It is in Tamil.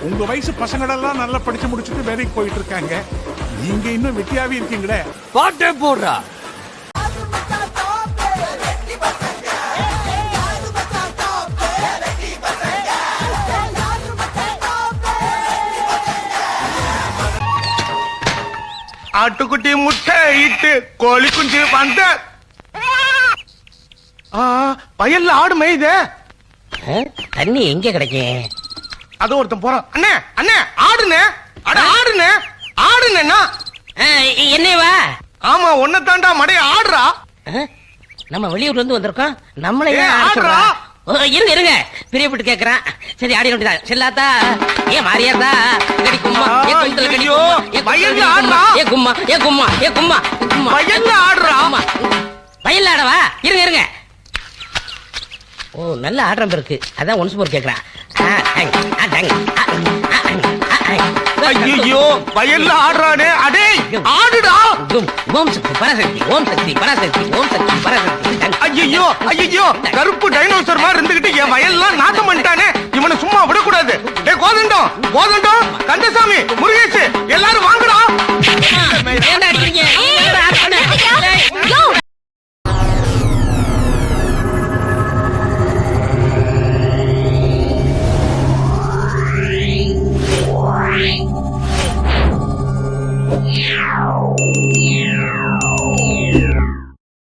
உங்க வயசு பசங்களெல்லாம் நல்லா படிச்சு முடிச்சுட்டு வேலைக்கு போயிட்டு இருக்காங்க. நீங்க இன்னும் வெட்டியாவே இருக்கீங்களே. பாட்டே போடுறா. ஆட்டுக்குட்டி முட்டை இட்டு கோழி குஞ்சு வந்த வயல்ல ஆடு மேயுதே. தண்ணி எங்க கிடைக்கும்? அது ஒருத்தன் போறான். அண்ணே அண்ணே ஆடுனே, அட ஆடுனே, ஆடுனேன்னா என்னவா? ஆமா ஒன்ன தாண்டா மடைய ஆடுறா. நம்ம வெளியூர்ல இருந்து வந்திருக்கோம். நம்மள ஏன் ஆடுறா? இருங்க இருங்க, பிரியப்பட்டு கேக்குறான். சரி ஆடி வேண்டியதான். செல்லாத்தா ஏ மாரியாதா கடி கும்மா ஏ குந்தல கடி ஐயோ, வயல்ல ஆடுறா. ஏ கும்மா ஏ கும்மா ஏ கும்மா கும்மா வயல்ல ஆடுறா. ஆமா வயல்ல ஆடவா? இருங்க இருங்க. ஓ நல்ல ஆடுறம் இருக்கு. அதான் ஒன்ஸ் மோர் கேக்குறான். ஐயோ வயல்ல ஆடுறானே. அடே ஆடுடா. ஓம் சக்தி பராசக்தி ஓம் சக்தி பராசக்தி ஓம் சக்தி பராசக்தி. ஐயோ ஐயோ கருப்பு டைனோசர் மாதிரி இருந்துகிட்டு என் வயல்லாம் நாசம் பண்ணிட்டானே. இவனை சும்மா விடக்கூடாது. கோதண்டம் கோதண்டம் கந்தசாமி முருகேஷ் எல்லாரும் வாங்க.